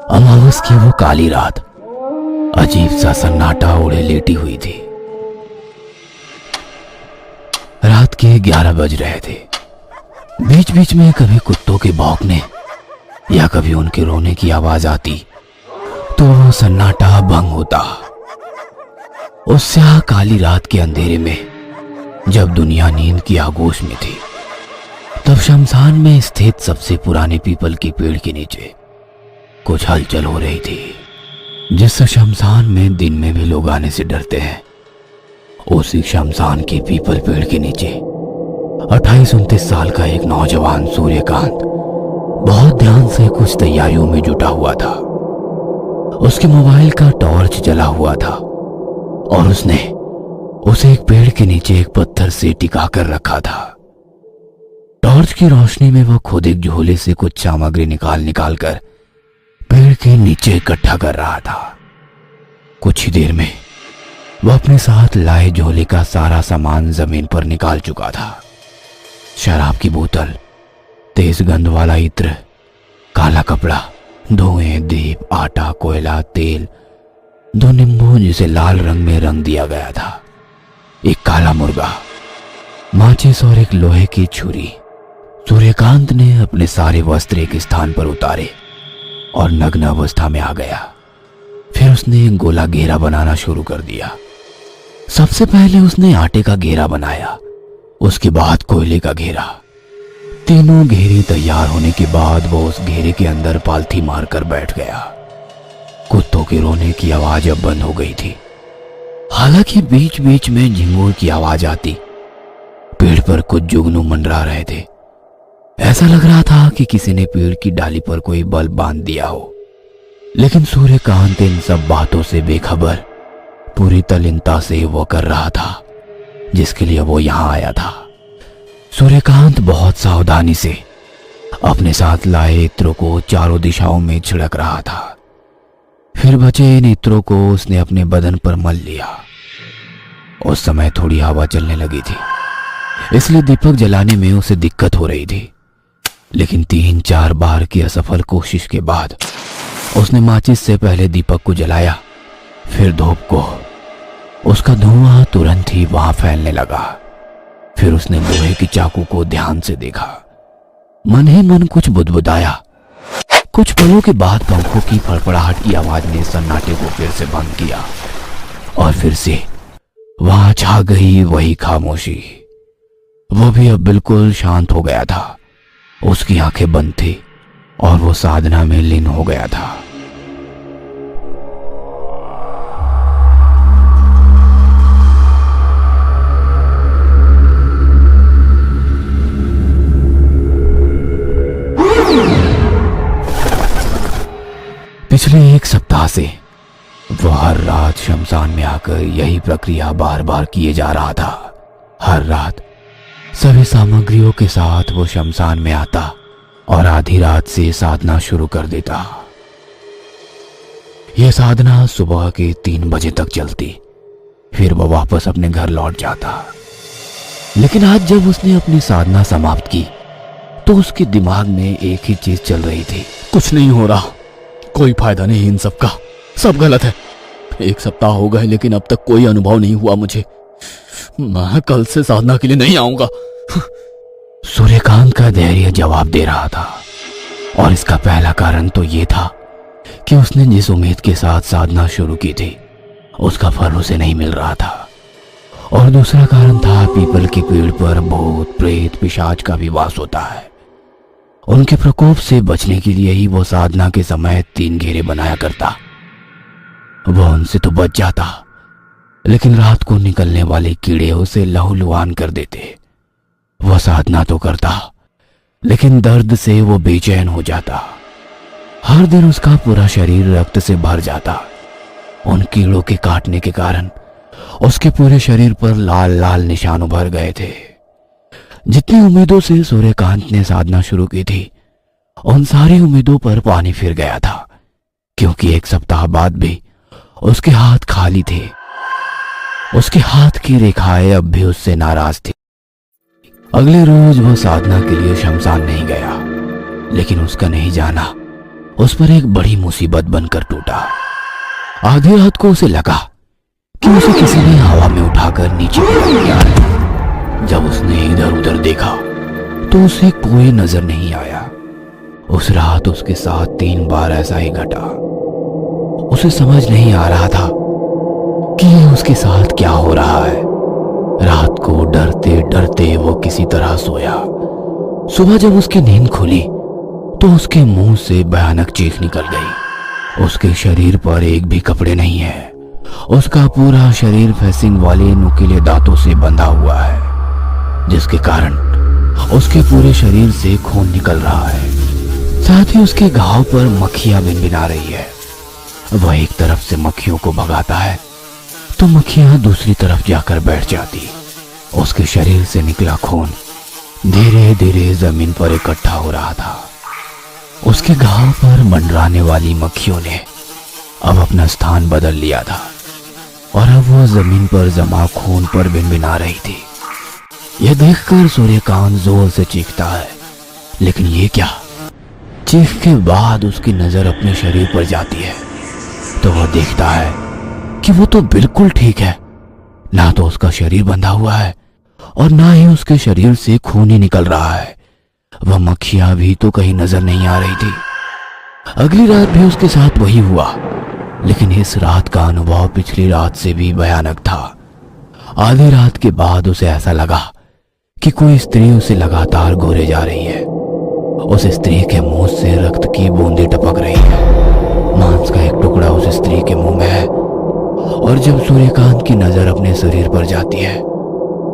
अमावस की वो काली रात अजीब सा सन्नाटा ओढ़े लेटी हुई थी। रात के 11 बज रहे थे। बीच बीच में कभी कुत्तों के भौंकने या कभी उनके रोने की आवाज आती तो वो सन्नाटा भंग होता। उस स्याह काली रात के अंधेरे में जब दुनिया नींद की आगोश में थी, तब शमशान में स्थित सबसे पुराने पीपल के पेड़ के नीचे कुछ हलचल हो रही थी। जिस शमशान में दिन में भी लोग आने से डरते हैं, उसी शमशान के पीपल पेड़ के नीचे 28-29 साल का एक नौजवान सूर्यकांत बहुत ध्यान से कुछ तैयारियों में जुटा हुआ था। उसके मोबाइल का टॉर्च जला हुआ था और उसने उसे एक पेड़ के नीचे एक पत्थर से टिका कर रखा था। टॉर्च की रोशनी में वो खुद एक झोले से कुछ सामग्री निकाल कर पेड़ के नीचे इकट्ठा कर रहा था। कुछ ही देर में वो अपने साथ लाए झोले का सारा सामान जमीन पर निकाल चुका था। शराब की बोतल, तेज गंध वाला इत्र, काला कपड़ा, धुएं, दीप, आटा, कोयला, तेल, 2 नींबू जिसे लाल रंग में रंग दिया गया था, एक काला मुर्गा, माचिस और एक लोहे की छुरी। सूर्यकांत ने अपने सारे वस्त्र एक स्थान पर उतारे और नग्न अवस्था में आ गया। फिर उसने एक गोला घेरा बनाना शुरू कर दिया। सबसे पहले उसने आटे का घेरा बनाया, उसके बाद कोयले का घेरा। तीनों घेरे तैयार होने के बाद वो उस घेरे के अंदर पालथी मारकर बैठ गया। कुत्तों के रोने की आवाज अब बंद हो गई थी। हालांकि बीच बीच में झिंगुर की आवाज आती। पेड़ पर कुछ जुगनू मंडरा रहे थे। ऐसा लग रहा था कि किसी ने पेड़ की डाली पर कोई बल्ब बांध दिया हो। लेकिन सूर्यकांत इन सब बातों से बेखबर पूरी तल्लीनता से वो कर रहा था जिसके लिए वो यहां आया था। सूर्यकांत बहुत सावधानी से अपने साथ लाए इत्रों को चारों दिशाओं में छिड़क रहा था। फिर बचे इन इत्रों को उसने अपने बदन पर मल लिया। उस समय थोड़ी हवा चलने लगी थी, इसलिए दीपक जलाने में उसे दिक्कत हो रही थी। लेकिन 3-4 बार की असफल कोशिश के बाद उसने माचिस से पहले दीपक को जलाया, फिर धूप को। उसका धुआं तुरंत ही वहां फैलने लगा। फिर उसने लोहे की चाकू को ध्यान से देखा। मन ही मन कुछ बुदबुदाया। कुछ पलों के बाद पंखों की फड़फड़ाहट की आवाज ने सन्नाटे को फिर से भंग किया और फिर से वहां छा गई वही खामोशी। वो भी अब बिल्कुल शांत हो गया था। उसकी आंखें बंद थी और वो साधना में लीन हो गया था। पिछले 1 सप्ताह से वो हर रात शमशान में आकर यही प्रक्रिया बार बार किए जा रहा था। हर रात सभी सामग्रियों के साथ वो शमशान में आता और आधी रात से साधना शुरू कर देता। यह साधना सुबह के 3 बजे तक चलती। फिर वो वापस अपने घर लौट जाता। लेकिन आज जब उसने अपनी साधना समाप्त की तो उसके दिमाग में एक ही चीज चल रही थी। कुछ नहीं हो रहा, कोई फायदा नहीं इन सब का, सब गलत है। 1 सप्ताह हो गए लेकिन अब तक कोई अनुभव नहीं हुआ मुझे। मैं कल से साधना के लिए नहीं आऊंगा। सूर्यकांत का धैर्य जवाब दे रहा था और इसका पहला कारण तो ये था कि उसने जिस उम्मीद के साथ साधना शुरू की थी उसका फल उसे नहीं मिल रहा था। और दूसरा कारण था पीपल के पेड़ पर भूत, प्रेत, पिशाच का भी वास होता है। उनके प्रकोप से बचने के लिए ही वो साधना के समय 3 घेरे बनाया करता। वो उनसे तो बच जाता, लेकिन रात को निकलने वाले कीड़े उसे लहूलुहान कर देते। वह साधना तो करता, लेकिन दर्द से वो बेचैन हो जाता। हर दिन उसका पूरा शरीर रक्त से भर जाता। उन कीड़ों के काटने के कारण उसके पूरे शरीर पर लाल लाल निशान उभर गए थे। जितनी उम्मीदों से सूर्यकांत ने साधना शुरू की थी, उन सारी उम्मीदों पर पानी फिर गया था, क्योंकि 1 सप्ताह बाद भी उसके हाथ खाली थे। उसके हाथ की रेखाएं अब भी उससे नाराज थी। अगले रोज वो साधना के लिए शमशान नहीं गया, लेकिन उसका नहीं जाना उस पर एक बड़ी मुसीबत बनकर टूटा। आधी रात को उसे लगा कि उसे किसी ने हवा में उठाकर नीचे गिरा दिया है। जब उसने इधर उधर देखा तो उसे कोई नजर नहीं आया। उस रात उसके साथ 3 बार ऐसा ही घटा। उसे समझ नहीं आ रहा था कि ये उसके साथ क्या हो रहा है। रात को डरते डरते वो किसी तरह सोया। सुबह जब उसकी नींद खुली तो उसके मुंह से भयानक चीख निकल गई। उसके शरीर पर एक भी कपड़े नहीं है। उसका पूरा शरीर फेंसिंग वाले नुकीले दांतों से बंधा हुआ है, जिसके कारण उसके पूरे शरीर से खून निकल रहा है। साथ ही उसके घाव पर मक्खियां भिनभिना रही है। वह एक तरफ से मक्खियों को भगाता है तो मक्खियां दूसरी तरफ जाकर बैठ जाती। उसके शरीर से निकला खून धीरे धीरे जमीन पर इकट्ठा हो रहा था। उसके घाव पर मंडराने वाली मक्खियों ने अब अपना स्थान बदल लिया था और अब वो जमीन पर जमा खून पर भिनभिना रही थी। यह देखकर सूर्यकांत जोर से चीखता है, लेकिन ये क्या? चीख के बाद उसकी नजर अपने शरीर पर जाती है तो वह देखता है कि वो तो बिल्कुल ठीक है। ना तो उसका शरीर बंधा हुआ है और ना ही उसके शरीर से खून ही निकल रहा है। वह मक्खियां भी तो कहीं नजर नहीं आ रही थी। अगली रात भी उसके साथ वही हुआ, लेकिन इस रात का अनुभव पिछली रात से भी भयानक था। आधी रात के बाद उसे ऐसा लगा कि कोई स्त्री उसे लगातार घूरे जा रही है। उस स्त्री के मुंह से रक्त की बूंदें टपक रही है। मांस का एक टुकड़ा उस स्त्री के मुंह में है और जब सूर्यकांत की नजर अपने शरीर पर जाती है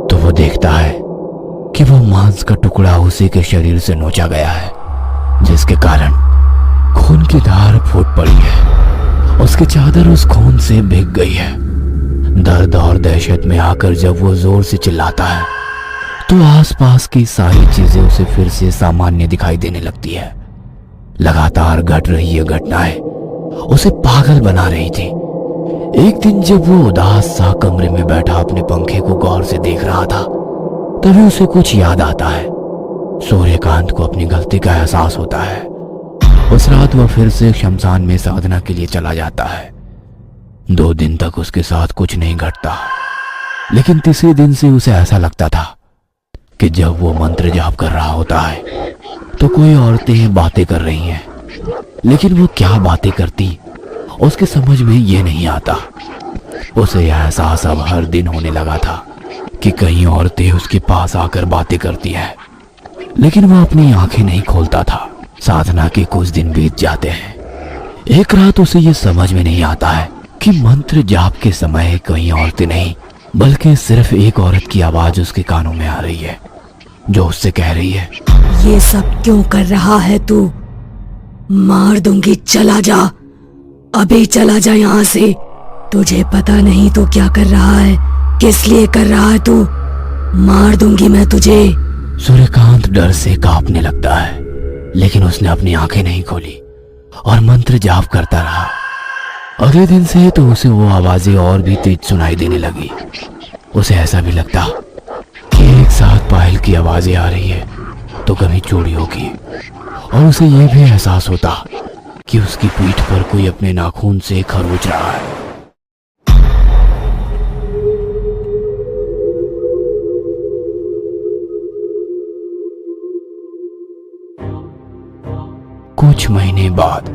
तो वो देखता है कि वो मांस का टुकड़ा उसी के शरीर से नोचा गया है, जिसके कारण खून की धार फूट पड़ी है। उसकी चादर उस खून से भीग गई है। दर्द और दहशत में आकर जब वो जोर से चिल्लाता है तो आसपास की सारी चीजें उसे फिर से सामान्य दिखाई देने लगती है। लगातार घट रही ये घटनाएं उसे पागल बना रही थी। एक दिन जब वो उदास सा कमरे में बैठा अपने पंखे को गौर से देख रहा था, तभी उसे कुछ याद आता है। सूर्यकांत को अपनी गलती का एहसास होता है। उस रात वह फिर से शमशान में साधना के लिए चला जाता है। 2 दिन तक उसके साथ कुछ नहीं घटता, लेकिन तीसरे दिन से उसे ऐसा लगता था कि जब वो मंत्र जाप कर रहा होता है तो कोई औरतें बातें कर रही हैं, लेकिन वो क्या बातें करती उसके समझ में ये नहीं आता। उसे यह एहसास अब हर दिन होने लगा था कि कई औरतें उसके पास आकर बातें करती हैं, लेकिन वो अपनी आंखें नहीं खोलता था। साधना के कुछ दिन बीत जाते हैं। एक रात उसे ये समझ में नहीं आता है कि मंत्र जाप के समय कई औरतें नहीं बल्कि सिर्फ एक औरत की आवाज उसके कानों में आ रही है, जो उससे कह रही है, ये सब क्यों कर रहा है तू? मार दूंगी, चला जा, अभी चला जा यहाँ से। तुझे पता नहीं तो क्या कर रहा है, किस लिए कर रहा है तू? मार दूंगी मैं तुझे। सूर्यकांत डर से कांपने लगता है, लेकिन उसने अपनी आंखें नहीं खोली और मंत्र जाप करता रहा। अगले दिन से तो उसे वो आवाजें और भी तेज सुनाई देने लगी। उसे ऐसा भी लगता कि एक साथ पायल की आवाजें आ रही है तो कभी चोरी होगी, और उसे ये भी एहसास होता कि उसकी पीठ पर कोई अपने नाखून से खरोच रहा है। कुछ महीने बाद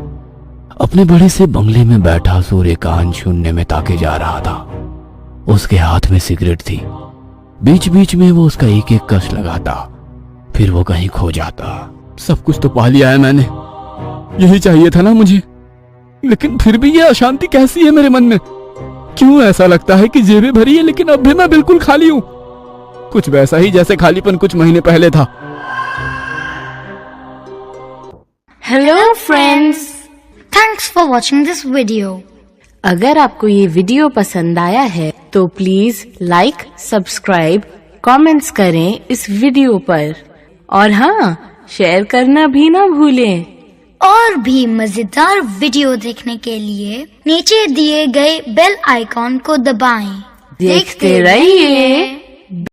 अपने बड़े से बंगले में बैठा सूर्यकांत शून्य में ताके जा रहा था। उसके हाथ में सिगरेट थी। बीच बीच में वो उसका एक एक कश लगाता, फिर वो कहीं खो जाता। सब कुछ तो पा लिया है मैंने, यही चाहिए था ना मुझे, लेकिन फिर भी ये अशांति कैसी है मेरे मन में? क्यों ऐसा लगता है कि जेबें भरी है लेकिन अब भी मैं बिल्कुल खाली हूं? कुछ वैसा ही जैसे खालीपन कुछ महीने पहले था। Hello friends, thanks for watching this video. अगर आपको ये वीडियो पसंद आया है तो प्लीज लाइक, सब्सक्राइब, कमेंट्स करें इस वीडियो पर, और हाँ, शेयर करना भी ना भूलें। और भी मजेदार वीडियो देखने के लिए नीचे दिए गए बेल आइकॉन को दबाएं। देखते रहिए।